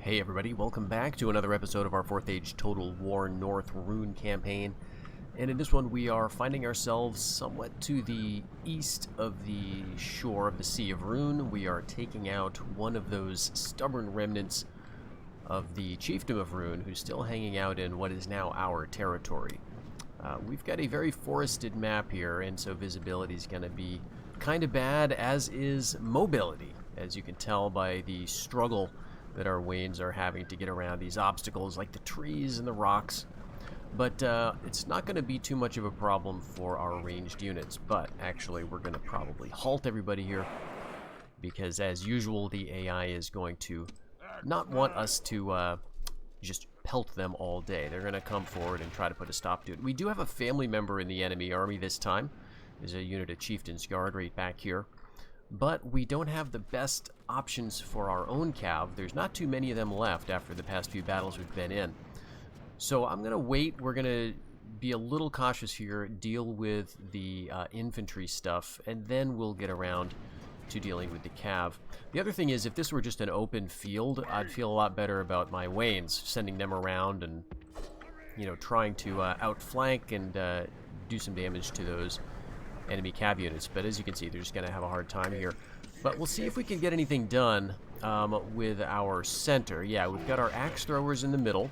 Hey everybody, welcome back to another episode of our 4th Age Total War North Rhun campaign. And in this one we are finding ourselves somewhat to the east of the shore of the Sea of Rhun. We are taking out one of those stubborn remnants of the Chiefdom of Rhun who's still hanging out in what is now our territory. We've got a very forested map here, and so visibility is going to be kind of bad, as is mobility, as you can tell by the struggle that our Waynes are having to get around these obstacles like the trees and the rocks. But it's not going to be too much of a problem for our ranged units, but actually we're going to probably halt everybody here because, as usual, the AI is going to not want us to just pelt them all day. They're going to come forward and try to put a stop to it. We do have a family member in the enemy army this time. There's a unit of Chieftain's Guard right back here. But we don't have the best options for our own cav. There's not too many of them left after the past few battles we've been in. So I'm going to wait. We're going to be a little cautious here, deal with the infantry stuff, and then we'll get around to dealing with the cav. The other thing is, if this were just an open field, I'd feel a lot better about my Waynes, sending them around and, you know, trying to outflank and do some damage to those enemy cav units, but as you can see, they're just going to have a hard time here. But we'll see if we can get anything done with our center. Yeah, we've got our axe throwers in the middle,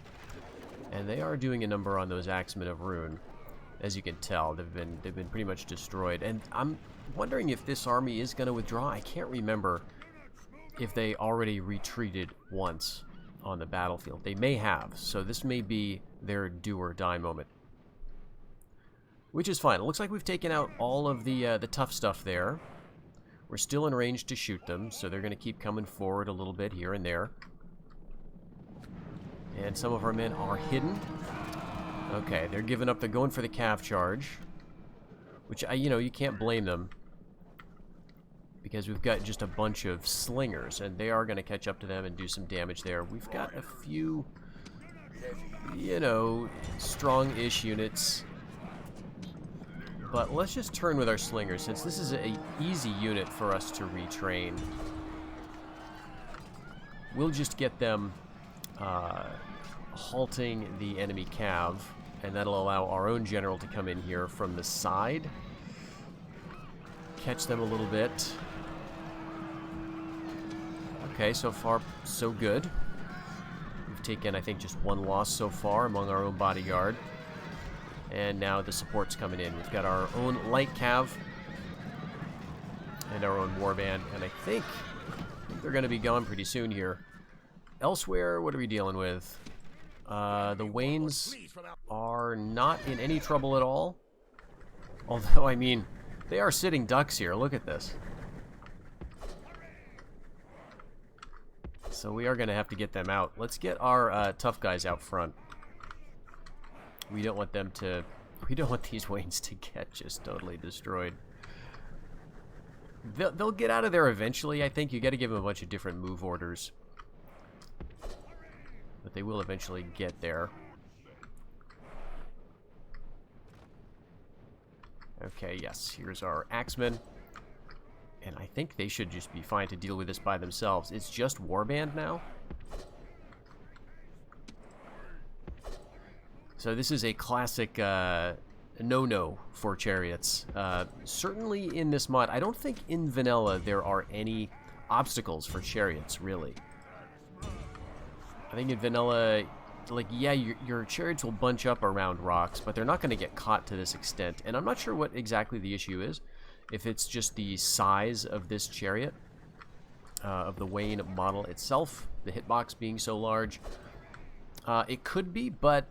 and they are doing a number on those axemen of Rhun. As you can tell, they've been pretty much destroyed, and I'm wondering if this army is going to withdraw. I can't remember if they already retreated once on the battlefield. They may have, so this may be their do or die moment. Which is fine. It looks like we've taken out all of the tough stuff there. We're still in range to shoot them, so they're going to keep coming forward a little bit here and there. And some of our men are hidden. Okay, they're giving up. They're going for the cav charge, which, you know, you can't blame them because we've got just a bunch of slingers, and they are going to catch up to them and do some damage there. We've got a few, you know, strong-ish units. But let's just turn with our slingers, since this is an easy unit for us to retrain. We'll just get them halting the enemy cav, and that'll allow our own general to come in here from the side. Catch them a little bit. Okay, so far so good. We've taken, I think, just one loss so far among our own bodyguard. And now the support's coming in. We've got our own light cav and our own warband, and I think they're going to be gone pretty soon here. Elsewhere, what are we dealing with? The Waynes are not in any trouble at all. Although, I mean, they are sitting ducks here. Look at this. So we are going to have to get them out. Let's get our tough guys out front. We don't want them to... We don't want these Waynes to get just totally destroyed. They'll get out of there eventually, I think. You got to give them a bunch of different move orders. But they will eventually get there. Okay, yes. Here's our axemen. And I think they should just be fine to deal with this by themselves. It's just warband now. So this is a classic no-no for chariots. Certainly in this mod, I don't think in vanilla there are any obstacles for chariots, really. I think in vanilla, like, yeah, your chariots will bunch up around rocks, but they're not going to get caught to this extent. And I'm not sure what exactly the issue is. If it's just the size of this chariot, of the Wayne model itself, the hitbox being so large. It could be, but...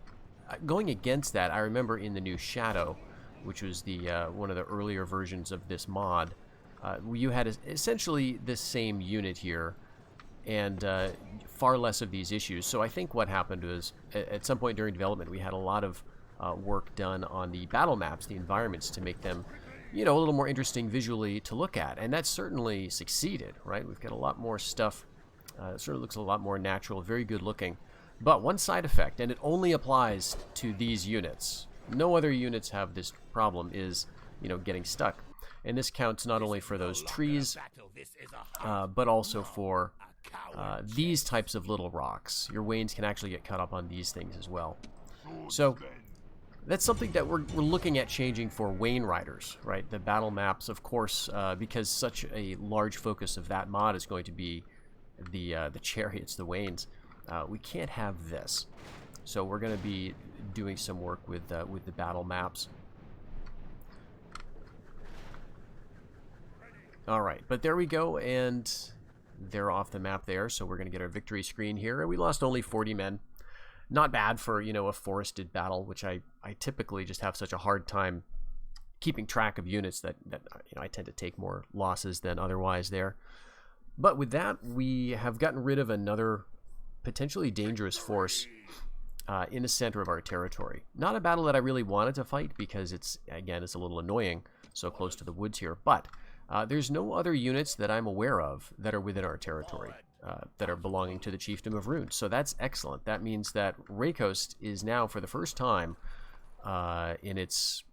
going against that, I remember in the new Shadow, which was the one of the earlier versions of this mod, you had essentially this same unit here, and far less of these issues. So I think what happened was, at some point during development, we had a lot of work done on the battle maps, the environments, to make them, you know, a little more interesting visually to look at, and that certainly succeeded, right? We've got a lot more stuff. It sort of looks a lot more natural, very good looking. But one side effect, and it only applies to these units. No other units have this problem, is, you know, getting stuck. And this counts not only for those trees, but also for these types of little rocks. Your wains can actually get cut up on these things as well. So that's something that we're looking at changing for Wayne Riders, right? The battle maps, of course, because such a large focus of that mod is going to be the chariots, the wains. We can't have this, so we're going to be doing some work with the battle maps. All right, but there we go, and they're off the map there. So we're going to get our victory screen here, and we lost only 40 men. Not bad for, you know, a forested battle, which I typically just have such a hard time keeping track of units that you know, I tend to take more losses than otherwise there. But with that, we have gotten rid of another potentially dangerous force in the center of our territory. Not a battle that I really wanted to fight because it's a little annoying, so close to the woods here. But there's no other units that I'm aware of that are within our territory. That are belonging to the Chiefdom of Rhun. So that's excellent. That means that Raycoast is now, for the first time in its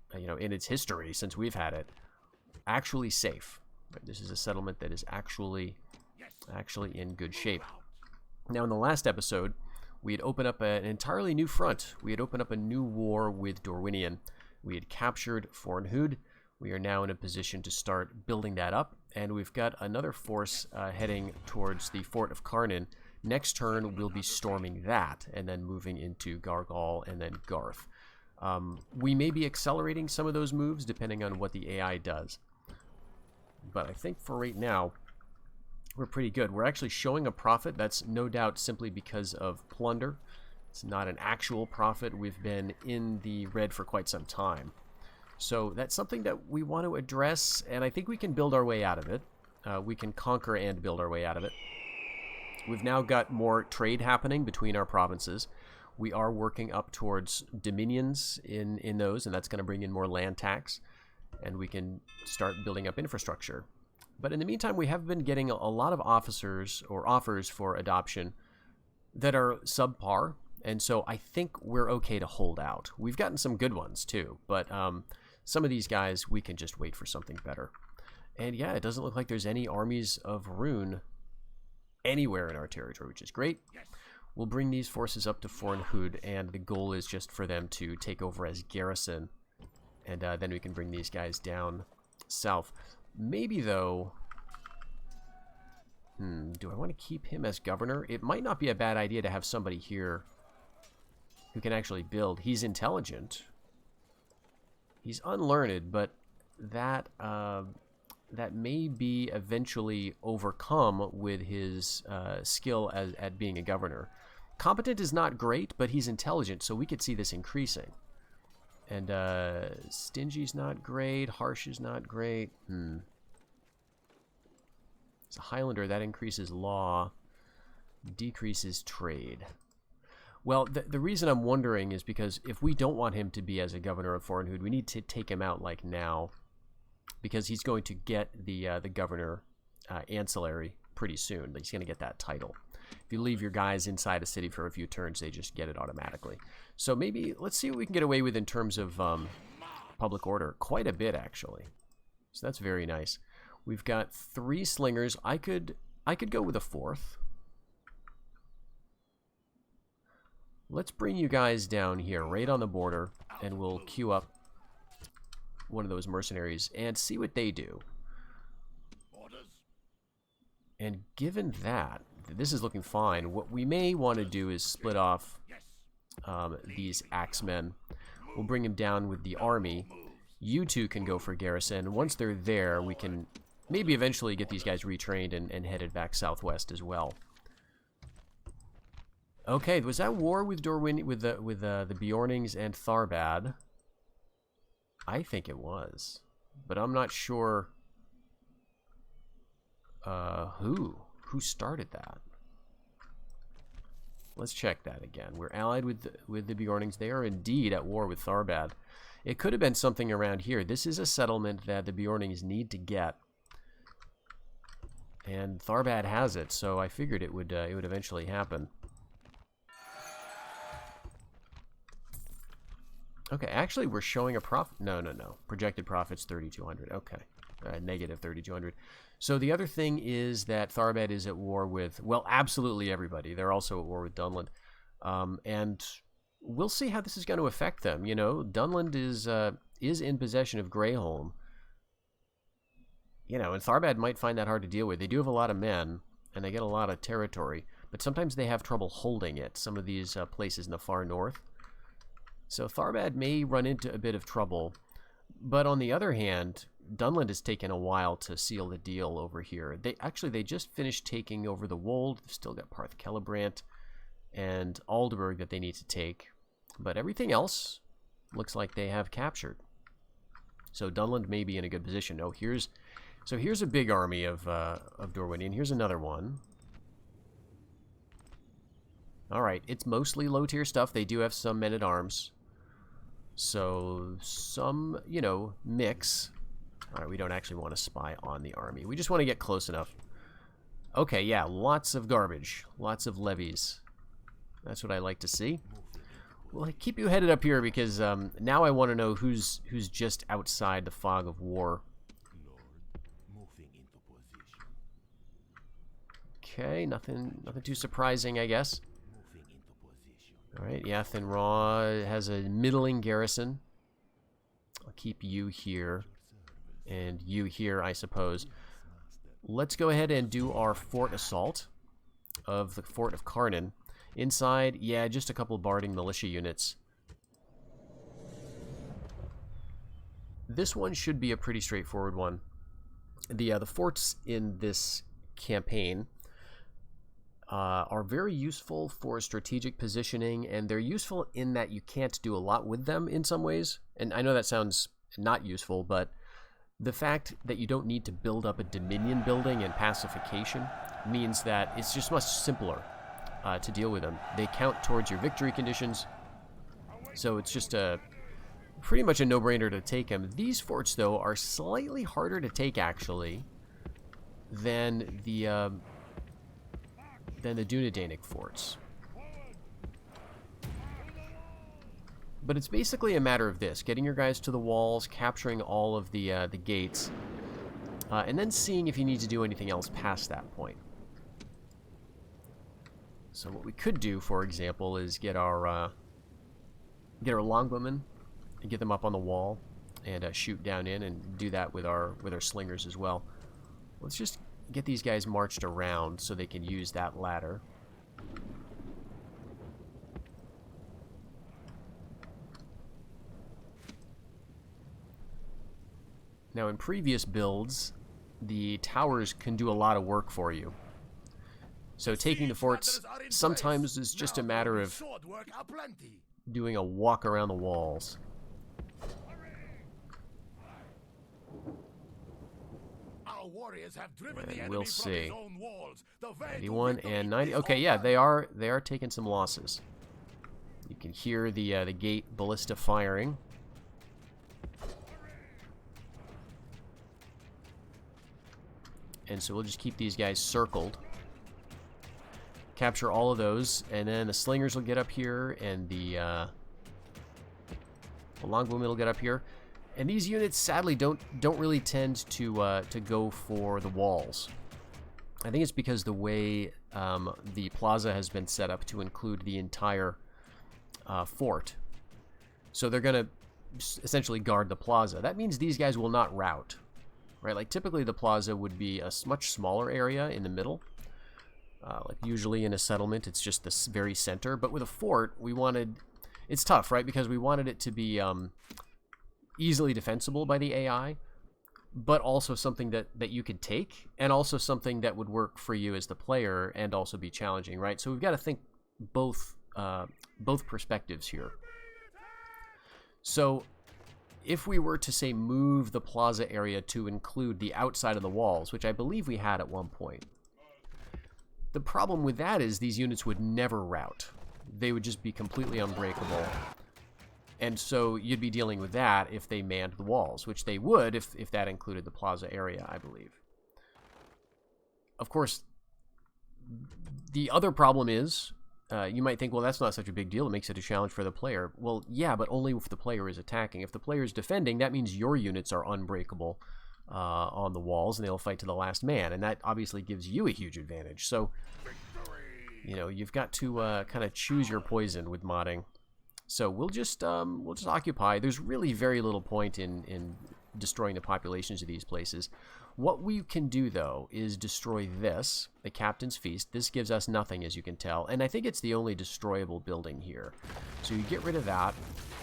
history since we've had it, actually safe. This is a settlement that is actually in good shape. Now, in the last episode, we had opened up an entirely new front. We had opened up a new war with Dorwinion. We had captured Fornhud. We are now in a position to start building that up, and we've got another force heading towards the Fort of Karnan. Next turn, we'll be storming that, and then moving into Gargal and then Garth. We may be accelerating some of those moves, depending on what the AI does. But I think for right now, we're pretty good. We're actually showing a profit. That's no doubt simply because of plunder. It's not an actual profit. We've been in the red for quite some time. So that's something that we want to address, and I think we can build our way out of it. We can conquer and build our way out of it. We've now got more trade happening between our provinces. We are working up towards dominions in those, and that's going to bring in more land tax, and we can start building up infrastructure. But in the meantime, we have been getting a lot of officers or offers for adoption that are subpar, and so I think we're okay to hold out. We've gotten some good ones too, but some of these guys, we can just wait for something better. And yeah, it doesn't look like there's any armies of Rhun anywhere in our territory, which is great. We'll bring these forces up to Fornhud, and the goal is just for them to take over as garrison. And then we can bring these guys down south. Maybe, though... do I want to keep him as governor? It might not be a bad idea to have somebody here who can actually build. He's intelligent. He's unlearned, but that that may be eventually overcome with his skill at being a governor. Competent is not great, but he's intelligent, so we could see this increasing. And stingy's not great. Harsh is not great. It's a Highlander. That increases law, decreases trade. Well, the reason I'm wondering is because if we don't want him to be as a governor of Fornhud, we need to take him out like now, because he's going to get the governor ancillary pretty soon. He's going to get that title. If you leave your guys inside a city for a few turns, they just get it automatically. So maybe let's see what we can get away with in terms of public order. Quite a bit, actually. So that's very nice. We've got 3 slingers. I could go with a 4th. Let's bring you guys down here, right on the border, and we'll queue up one of those mercenaries and see what they do. And given that, this is looking fine, what we may want to do is split off these axemen. We'll bring them down with the army. You two can go for garrison. Once they're there, we can maybe eventually get these guys retrained and headed back southwest as well. Okay, was that war with Dorwin with the Bjornings and Tharbad? I think it was, but I'm not sure who started that. Let's check that again. We're allied with the Bjornings. They are indeed at war with Tharbad. It could have been something around here. This is a settlement that the Bjornings need to get, and Tharbad has it. So I figured it would eventually happen. Okay, actually, we're showing a profit. No. Projected profit's 3,200. Okay, negative 3,200. So the other thing is that Tharbad is at war with, well, absolutely everybody. They're also at war with Dunland. And we'll see how this is going to affect them. You know, Dunland is in possession of Greyholm. You know, and Tharbad might find that hard to deal with. They do have a lot of men, and they get a lot of territory, but sometimes they have trouble holding it, some of these places in the far north. So Tharbad may run into a bit of trouble, but on the other hand, Dunland has taken a while to seal the deal over here. They just finished taking over the Wold. They've still got Parth Celebrant and Aldeburgh that they need to take, but everything else looks like they have captured. So Dunland may be in a good position. Oh, here's a big army of Dorwinian. Here's another one. All right, it's mostly low-tier stuff. They do have some men-at-arms. So some, you know, mix. All right, we don't actually want to spy on the army. We just want to get close enough. Okay, yeah, lots of garbage. Lots of levies. That's what I like to see. Well, keep you headed up here because now I want to know who's just outside the fog of war. Okay, nothing too surprising, I guess. All right, Yathin Raw has a middling garrison. I'll keep you here, and you here, I suppose. Let's go ahead and do our fort assault of the Fort of Karnan. Inside, yeah, just a couple Barding militia units. This one should be a pretty straightforward one. The forts in this campaign are very useful for strategic positioning, and they're useful in that you can't do a lot with them in some ways. And I know that sounds not useful, but the fact that you don't need to build up a dominion building and pacification means that it's just much simpler to deal with them. They count towards your victory conditions, so it's just pretty much a no-brainer to take them. These forts, though, are slightly harder to take, actually, than the Dunedainic forts. But it's basically a matter of this: getting your guys to the walls, capturing all of the gates, and then seeing if you need to do anything else past that point. So what we could do, for example, is get our longbowmen and get them up on the wall and shoot down in, and do that with our slingers as well. Let's just get these guys marched around so they can use that ladder. Now, in previous builds, the towers can do a lot of work for you. So taking the forts sometimes is just a matter of doing a walk around the walls. And we'll see. 91 and 90. Okay, yeah, they are taking some losses. You can hear the gate ballista firing. And so we'll just keep these guys circled. Capture all of those, and then the slingers will get up here, and the longbowmen will get up here. And these units, sadly, don't really tend to go for the walls. I think it's because the way the plaza has been set up to include the entire fort. So they're going to essentially guard the plaza. That means these guys will not rout, right? Like typically the plaza would be a much smaller area in the middle. Like usually in a settlement, it's just the very center. But with a fort, we wanted... It's tough, right? Because we wanted it to be easily defensible by the AI, but also something that you could take, and also something that would work for you as the player and also be challenging, right? So we've got to think both perspectives here. So if we were to, say, move the plaza area to include the outside of the walls, which I believe we had at one point, the problem with that is these units would never rout. They would just be completely unbreakable. And so you'd be dealing with that if they manned the walls, which they would if that included the plaza area, I believe. Of course, the other problem is, you might think, well, that's not such a big deal. It makes it a challenge for the player. Well, yeah, but only if the player is attacking. If the player is defending, that means your units are unbreakable. on the walls, and they'll fight to the last man, and that obviously gives you a huge advantage. So, you know, you've got to kind of choose your poison with modding. So we'll just occupy. There's really very little point in destroying the populations of these places. What we can do, though, is destroy this, the Captain's Feast. This gives us nothing, as you can tell, and I think it's the only destroyable building here. So you get rid of that,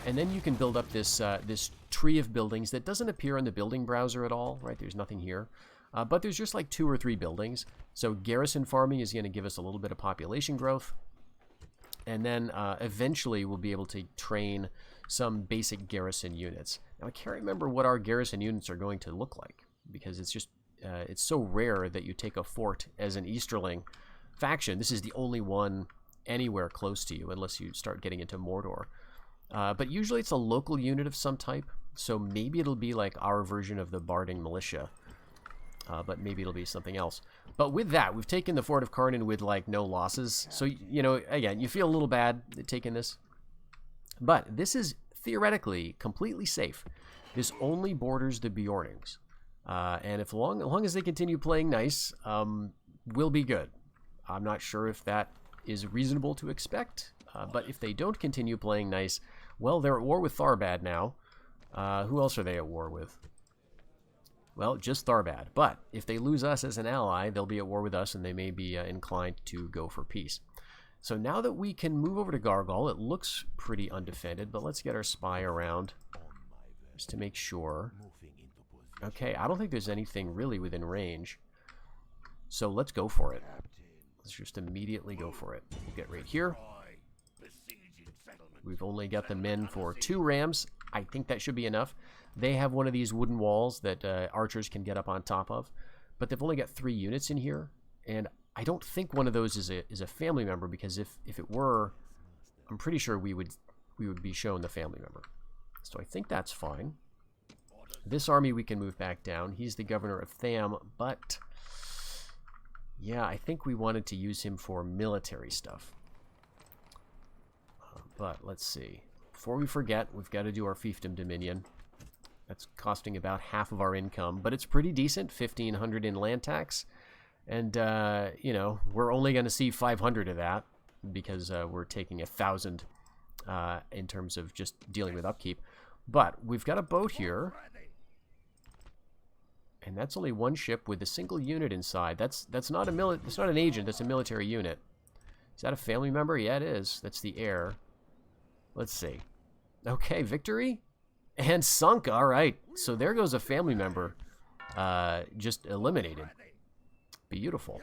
and then you can build up this this tree of buildings that doesn't appear in the building browser at all, right? There's nothing here. But there's just like 2 or 3 buildings. So garrison farming is going to give us a little bit of population growth. And then eventually we'll be able to train some basic garrison units. Now I can't remember what our garrison units are going to look like, because it's just it's so rare that you take a fort as an Easterling faction. This is the only one anywhere close to you, unless you start getting into Mordor. But usually it's a local unit of some type, so maybe it'll be like our version of the Barding Militia. But maybe it'll be something else. But with that, we've taken the Fort of Karnan with, like, no losses. So, you know, again, you feel a little bad taking this. But this is theoretically completely safe. This only borders the Bjornings. And as long as they continue playing nice, we'll be good. I'm not sure if that is reasonable to expect. But if they don't continue playing nice, well, they're at war with Tharbad now. Who else are they at war with? Well, just Tharbad. But if they lose us as an ally, they'll be at war with us, and they may be inclined to go for peace. So now that we can move over to Gargal, it looks pretty undefended, but let's get our spy around just to make sure. Okay, I don't think there's anything really within range. So let's go for it. Let's just immediately go for it. We'll get right here. We've only got the men for 2 rams. I think that should be enough. They have one of these wooden walls that archers can get up on top of, but they've only got 3 units in here, and I don't think one of those is a family member, because if it were, I'm pretty sure we would be shown the family member. So I think that's fine. This army we can move back down. He's the governor of Tham, but yeah, I think we wanted to use him for military stuff. But let's see. Before we forget, we've got to do our fiefdom dominion. That's costing about half of our income, but it's pretty decent, 1,500 in land tax. And, you know, we're only going to see 500 of that, because we're taking 1,000 in terms of just dealing with upkeep. But we've got a boat here, and that's only 1 ship with a single unit inside. That's not that's not an agent, that's a military unit. Is that a family member? Yeah, it is. That's the heir. Let's see. Okay, victory? And sunk, all right. So there goes a family member just eliminated. Beautiful.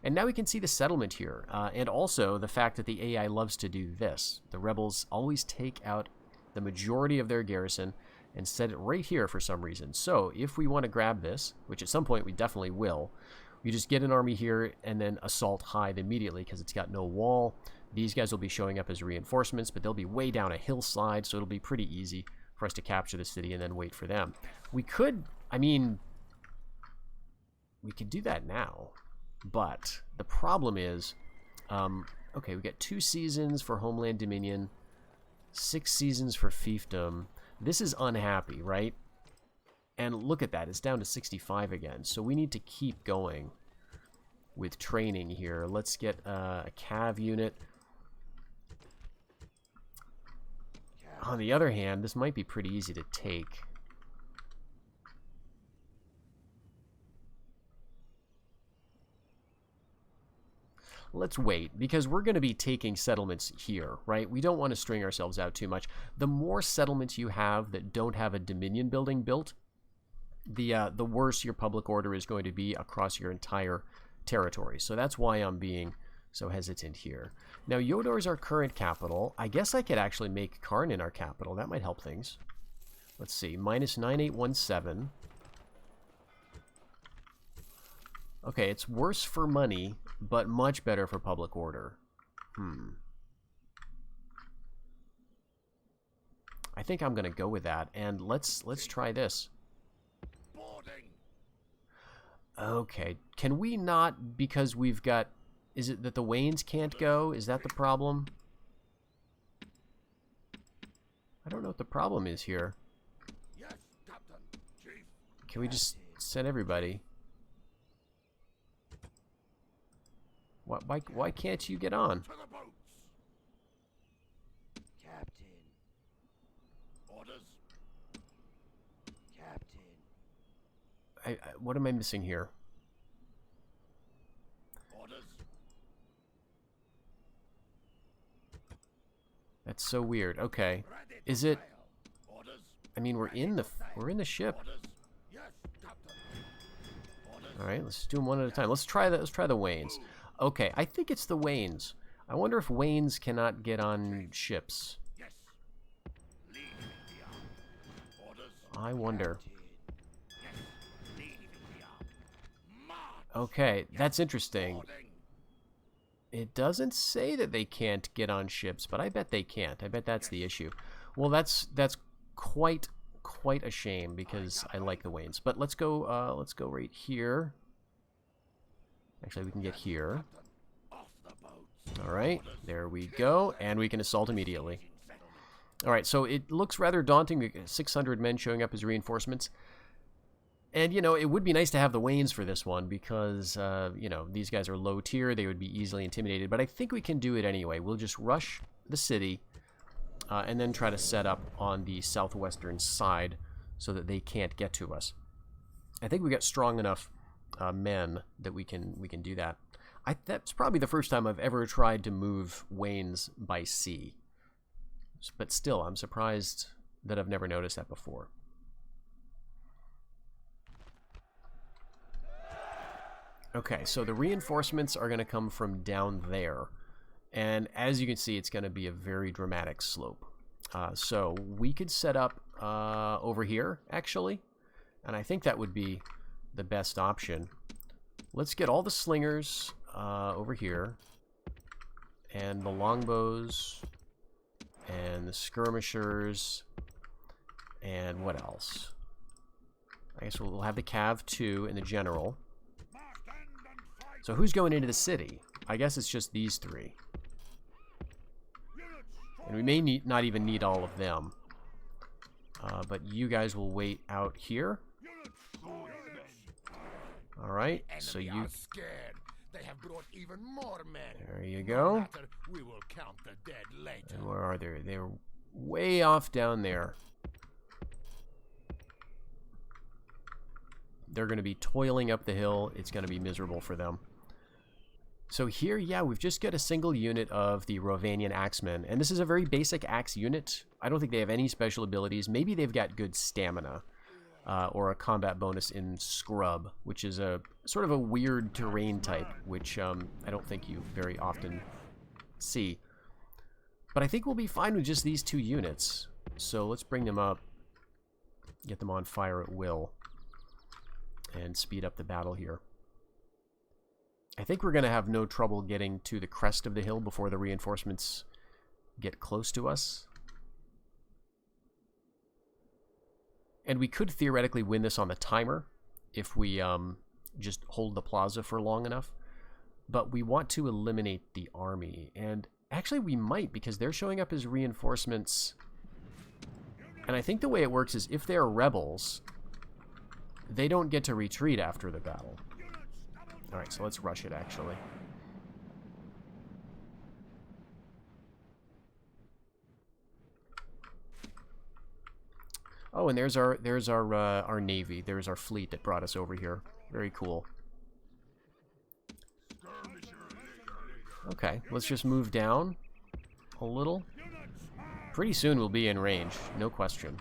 And now we can see the settlement here. And also the fact that the AI loves to do this. The rebels always take out the majority of their garrison and set it right here for some reason. So if we want to grab this, which at some point we definitely will, we just get an army here and then assault Hythe immediately, because it's got no wall. These guys will be showing up as reinforcements, but they'll be way down a hillside, so it'll be pretty easy for us to capture the city and then wait for them. We could, I mean, we could do that now, but the problem is, okay, we got 2 seasons for Homeland Dominion, 6 seasons for fiefdom. This is unhappy, right? And look at that, it's down to 65 again, so we need to keep going with training here. Let's get a cav unit. On the other hand, this might be pretty easy to take. Let's wait, because we're going to be taking settlements here, right? We don't want to string ourselves out too much. The more settlements you have that don't have a dominion building built, the worse your public order is going to be across your entire territory. So that's why I'm being so hesitant here. Now, Yodor is our current capital. I guess I could actually make Karnan our capital. That might help things. Let's see, minus 9817. Okay, it's worse for money, but much better for public order. I think I'm gonna go with that, and let's try this. Okay, can we not, because we've got, is it that the Waynes can't go? Is that the problem? I don't know what the problem is here. Can we just send everybody. Why can't you get on? To the boats. Captain. Orders. Captain. What am I missing here? Orders. That's so weird. Okay. Ready to Is it? sail. Orders. I mean, we're in the ship. Orders. Yes, Captain. Orders. All right, let's do them one at a time. Let's try the Waynes. Okay, I think it's the Waynes. I wonder if Waynes cannot get on ships. Yes. Leaving the arm. Orders. I wonder. Yes. Leaving the arm. March. Okay, that's interesting. Boarding. It doesn't say that they can't get on ships, but I bet they can't. I bet that's the issue. Well, that's quite a shame because I like the Waynes. But let's go right here. Actually, we can get here. Off the boats. All right, there we go, and we can assault immediately. All right, so it looks rather daunting. We got 600 men showing up as reinforcements. And, you know, it would be nice to have the Waynes for this one because, you know, these guys are low tier. They would be easily intimidated. But I think we can do it anyway. We'll just rush the city and then try to set up on the southwestern side so that they can't get to us. I think we got strong enough men that we can do that. That's probably the first time I've ever tried to move Waynes by sea. But still, I'm surprised that I've never noticed that before. Okay, so the reinforcements are going to come from down there. And as you can see, it's going to be a very dramatic slope. So we could set up over here, actually. And I think that would be the best option. Let's get all the slingers over here. And the longbows. And the skirmishers. And what else? I guess we'll have the cav too and the general. So who's going into the city? I guess it's just these three. And we may not even need all of them. But you guys will wait out here. Alright, so you... Are scared. They have brought even more men. There you go. Matter, we will count the dead later. And where are they? They're way off down there. They're going to be toiling up the hill. It's going to be miserable for them. So here, yeah, we've just got a single unit of the Rovanian Axemen. And this is a very basic axe unit. I don't think they have any special abilities. Maybe they've got good stamina. Or a combat bonus in Scrub, which is a sort of a weird terrain type, which I don't think you very often see. But I think we'll be fine with just these two units. So let's bring them up, get them on fire at will, and speed up the battle here. I think we're going to have no trouble getting to the crest of the hill before the reinforcements get close to us. And we could theoretically win this on the timer if we just hold the plaza for long enough. But we want to eliminate the army. And actually we might, because they're showing up as reinforcements. And I think the way it works is if they're rebels, they don't get to retreat after the battle. Alright, so let's rush it, actually. Oh, and there's our navy. There's our fleet that brought us over here. Very cool. Okay, let's just move down a little. Pretty soon we'll be in range, no question.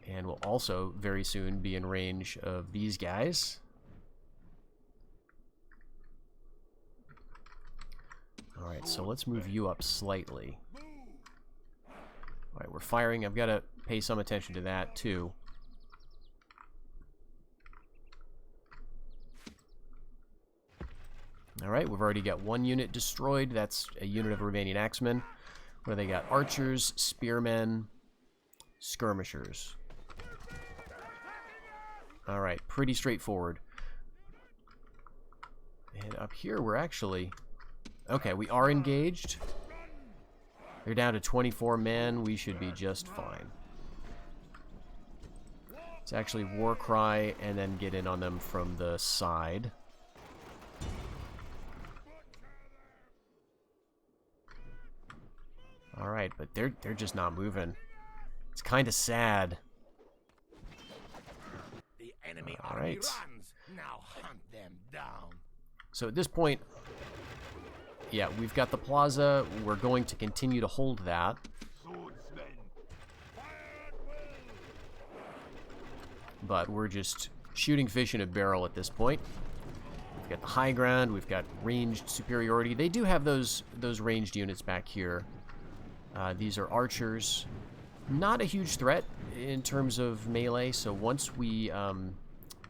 And we'll also very soon be in range of these guys. Alright, so let's move you up slightly. Alright, we're firing. I've got to pay some attention to that, too. Alright, we've already got one unit destroyed. That's a unit of Rovanian Axemen. Where they got archers, spearmen, skirmishers. Alright, pretty straightforward. And up here, we're actually... Okay, we are engaged. They're down to 24 men. We should be just fine. to actually war cry and then get in on them from the side. Alright, but they're just not moving. It's kind of sad. The enemy All army right. runs. Now hunt them down. So at this point, yeah, we've got the plaza. We're going to continue to hold that. But we're just shooting fish in a barrel at this point. We've got the high ground. We've got ranged superiority. They do have those ranged units back here. These are archers. Not a huge threat in terms of melee. So once we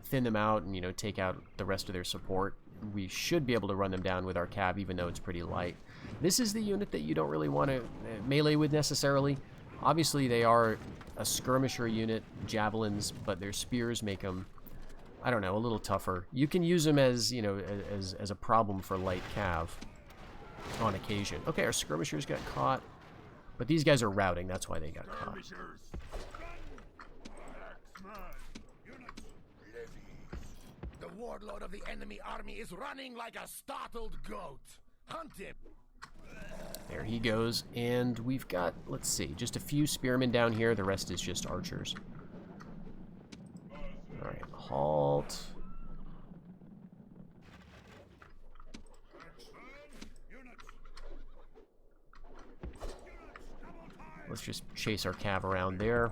thin them out and, you know, take out the rest of their support, we should be able to run them down with our cab, even though it's pretty light. This is the unit that you don't really want to melee with necessarily. Obviously, they are a skirmisher unit, javelins, but their spears make them, I don't know, a little tougher. You can use them as, you know, as a problem for light cav on occasion. Okay, our skirmishers got caught, but these guys are routing. That's why they got caught. The warlord of the enemy army is running like a startled goat. Hunt him. There he goes, and we've got, let's see, just a few spearmen down here. The rest is just archers. Alright, halt. Let's just chase our cav around there.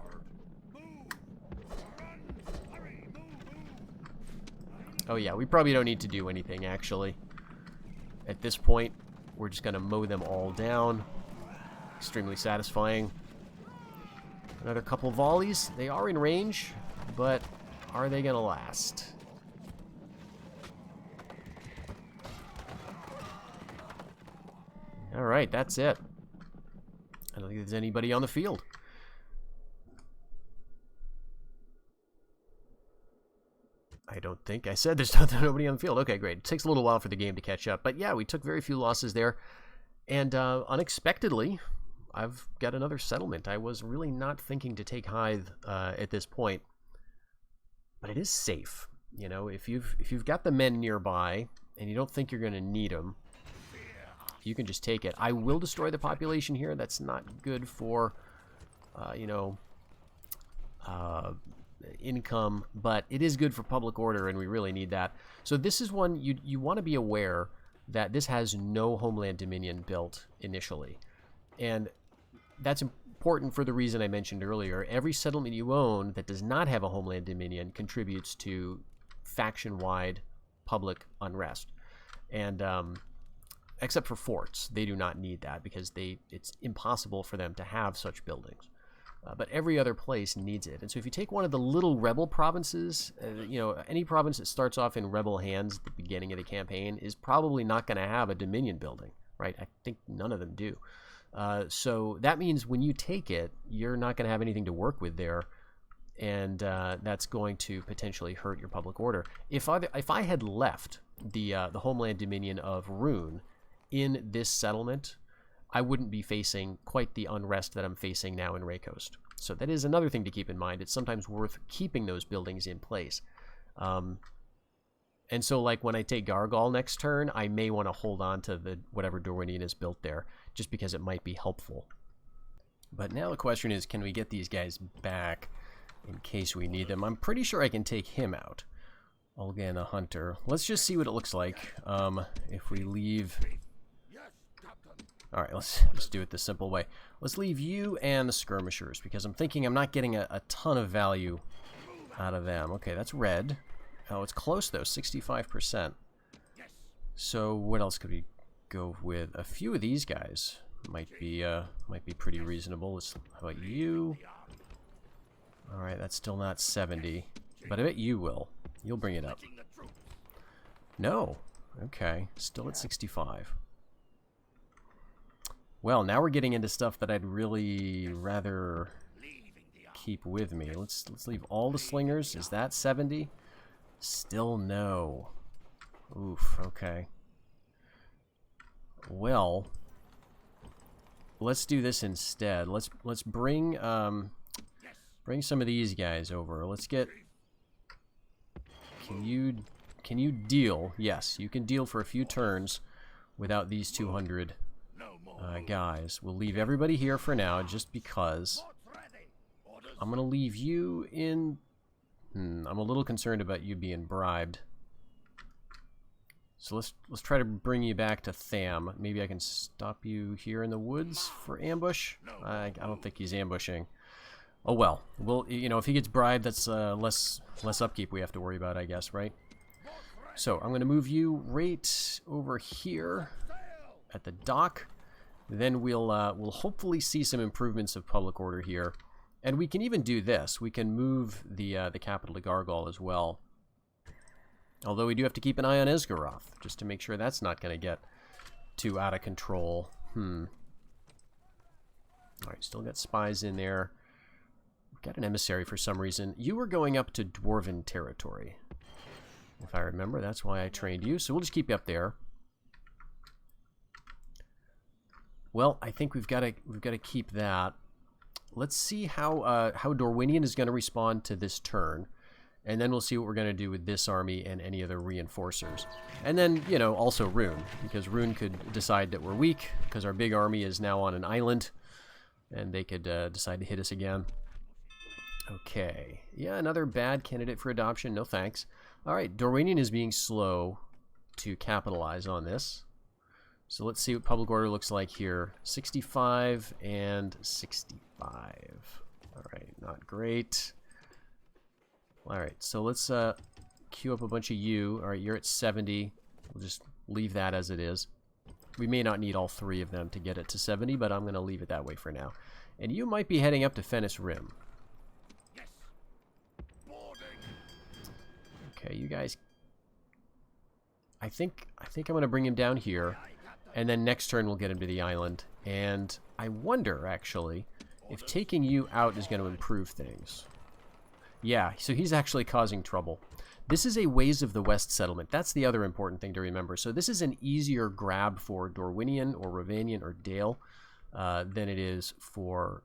Oh yeah, we probably don't need to do anything, actually. At this point, we're just going to mow them all down. Extremely satisfying. Another couple volleys. They are in range, but are they going to last? Alright, that's it. I don't think there's anybody on the field. I don't think I said there's nobody on the field. Okay, great. It takes a little while for the game to catch up. But yeah, we took very few losses there. And unexpectedly, I've got another settlement. I was really not thinking to take Hythe at this point. But it is safe. You know, if you've got the men nearby and you don't think you're going to need them, you can just take it. I will destroy the population here. That's not good for, you know, income, but it is good for public order, and we really need that. So this is one you want to be aware that this has no homeland dominion built initially, and that's important for the reason I mentioned earlier. Every settlement you own that does not have a homeland dominion contributes to faction-wide public unrest, and except for forts, they do not need that because it's impossible for them to have such buildings. But every other place needs it. And so if you take one of the little rebel provinces, you know, any province that starts off in rebel hands at the beginning of the campaign is probably not going to have a dominion building, right? I think none of them do. So that means when you take it, you're not going to have anything to work with there, and that's going to potentially hurt your public order. If I had left the homeland dominion of Rhun in this settlement, I wouldn't be facing quite the unrest that I'm facing now in Raycoast. So that is another thing to keep in mind. It's sometimes worth keeping those buildings in place. And so, like, when I take Gargal next turn, I may want to hold on to whatever Dorwinian is built there, just because it might be helpful. But now the question is, can we get these guys back in case we need them? I'm pretty sure I can take him out. Olga the Hunter. Let's just see what it looks like if we leave... Alright, let's do it the simple way. Let's leave you and the skirmishers, because I'm thinking I'm not getting a ton of value out of them. Okay, that's red. Oh, it's close, though, 65%. So what else could we go with? A few of these guys might be pretty reasonable. How about you? Alright, that's still not 70. But I bet you will. You'll bring it up. No. Okay, still at 65. Well, now we're getting into stuff that I'd really rather keep with me. Let's leave all the slingers. Is that 70? Still no. Oof, okay. Well, let's do this instead. Let's bring Bring some of these guys over. Let's get... Can you deal? Yes, you can deal for a few turns without these 200 guys. We'll leave everybody here for now, just because. I'm going to leave you in... I'm a little concerned about you being bribed. So let's try to bring you back to Tham. Maybe I can stop you here in the woods for ambush. I don't think he's ambushing. Oh well. Well, you know, if he gets bribed, that's less upkeep we have to worry about, I guess, right? So I'm going to move you right over here at the dock. Then we'll hopefully see some improvements of public order here, and we can even do this. We can move the capital to Gargol as well. Although we do have to keep an eye on Esgaroth, just to make sure that's not going to get too out of control. Alright, still got spies in there. We've got an emissary for some reason. You were going up to Dwarven territory, if I remember. That's why I trained you. So we'll just keep you up there. Well, I think we've got to keep that. Let's see how Dorwinion is going to respond to this turn. And then we'll see what we're going to do with this army and any other reinforcers. And then, you know, also Rhun, because Rhun could decide that we're weak, because our big army is now on an island, and they could decide to hit us again. Okay. Yeah, another bad candidate for adoption. No thanks. Alright, Dorwinion is being slow to capitalize on this. So let's see what public order looks like here. 65 and 65. Alright, not great. Alright, so let's queue up a bunch of you. Alright, you're at 70. We'll just leave that as it is. We may not need all three of them to get it to 70, but I'm going to leave it that way for now. And you might be heading up to Fennis Rim. Yes. Okay, you guys... I think I'm going to bring him down here, and then next turn we'll get him to the island. And I wonder, actually, if taking you out is going to improve things. Yeah, so he's actually causing trouble. This is a Ways of the West settlement. That's the other important thing to remember. So this is an easier grab for Dorwinion or Ravanian or Dale than it is for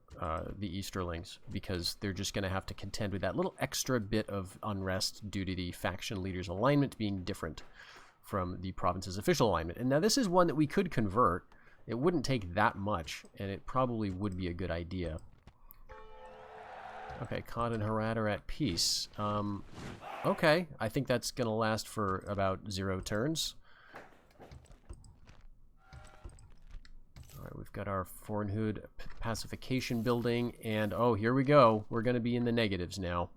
the Easterlings, because they're just going to have to contend with that little extra bit of unrest due to the faction leader's alignment being different from the province's official alignment. And now this is one that we could convert. It wouldn't take that much, and it probably would be a good idea. Okay, Khan and Harad are at peace. Okay, I think that's going to last for about 0 turns. Alright, we've got our Fornhood pacification building, and oh, here we go. We're going to be in the negatives now.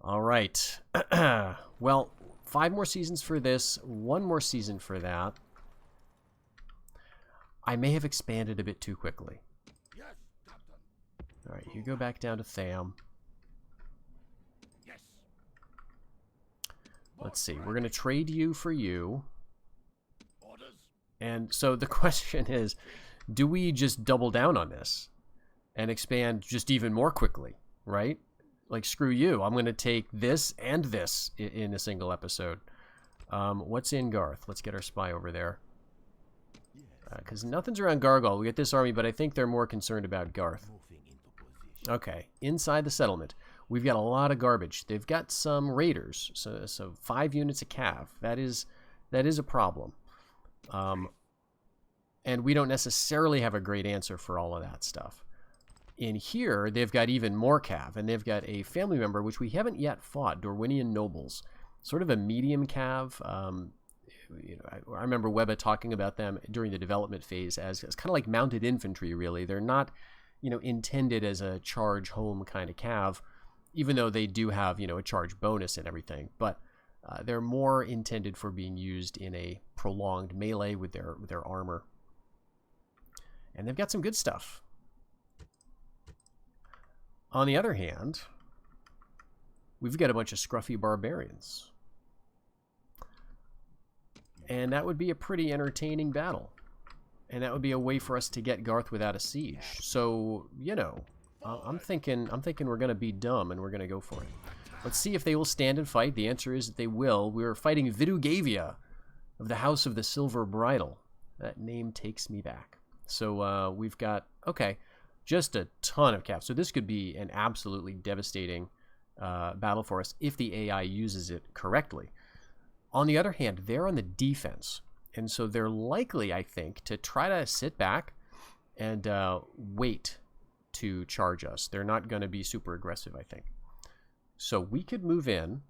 Alright. Well, 5 more seasons for this, 1 more season for that. I may have expanded a bit too quickly. Alright, you go back down to Tham. Yes. Let's see, we're going to trade you for you. Orders. And so the question is, do we just double down on this and expand just even more quickly, right? Like, screw you, I'm going to take this and this in a single episode. What's in Garth? Let's get our spy over there. Because nothing's around Gargol. We get this army, but I think they're more concerned about Garth. Okay, inside the settlement, we've got a lot of garbage. They've got some raiders, so 5 units of cav. That is a problem. And we don't necessarily have a great answer for all of that stuff. In here, they've got even more cav, and they've got a family member, which we haven't yet fought, Dorwinian nobles. Sort of a medium cav. You know, I remember Webba talking about them during the development phase as kind of like mounted infantry, really. They're not, you know, intended as a charge home kind of cav, even though they do have, you know, a charge bonus and everything. But they're more intended for being used in a prolonged melee with their armor. And they've got some good stuff. On the other hand, we've got a bunch of scruffy barbarians. And that would be a pretty entertaining battle. And that would be a way for us to get Garth without a siege. So, you know, I'm thinking we're going to be dumb and we're going to go for it. Let's see if they will stand and fight. The answer is that they will. We're fighting Vidugavia of the House of the Silver Bridle. That name takes me back. So we've got, okay, Just a ton of caps. So this could be an absolutely devastating battle for us if the AI uses it correctly. On the other hand, they're on the defense. And so they're likely, I think, to try to sit back and wait to charge us. They're not going to be super aggressive, I think. So we could move in,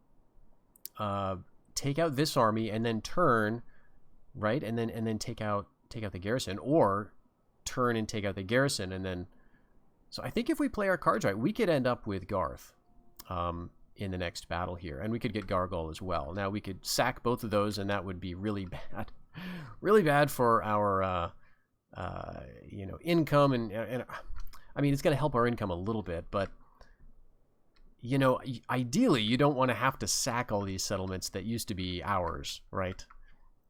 take out this army, and then turn, right, and then take out the garrison, or turn and take out the garrison, and then. So I think if we play our cards right, we could end up with Garth in the next battle here, and we could get Gargoyle as well. Now we could sack both of those, and that would be really bad, really bad for our income, and I mean, it's going to help our income a little bit, but ideally you don't want to have to sack all these settlements that used to be ours, right?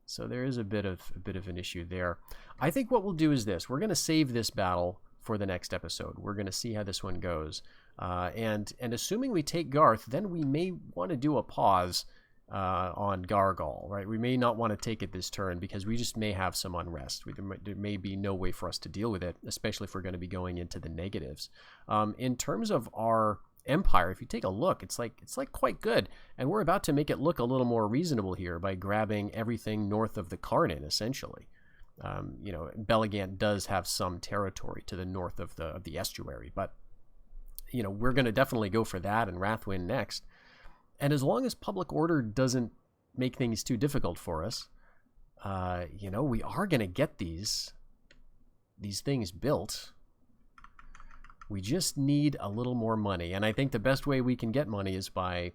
So there is a bit of an issue there. I think what we'll do is this: we're going to save this battle for the next episode. We're going to see how this one goes, and assuming we take Garth, then we may want to do a pause on Gargoyle, right? We may not want to take it this turn because we just may have some unrest. There may be no way for us to deal with it, especially if we're going to be going into the negatives. In terms of our empire, if you take a look, it's like quite good, and we're about to make it look a little more reasonable here by grabbing everything north of the Carnan, essentially. Belligant does have some territory to the north of the estuary, but we're going to definitely go for that and Rathwin next. And as long as public order doesn't make things too difficult for us, we are going to get these things built. We just need a little more money, and I think the best way we can get money is by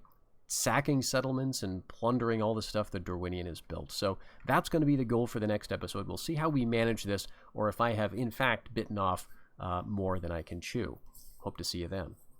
sacking settlements and plundering all the stuff that Dorwinian has built. So that's going to be the goal for the next episode. We'll see how we manage this, or if I have in fact bitten off more than I can chew. Hope to see you then.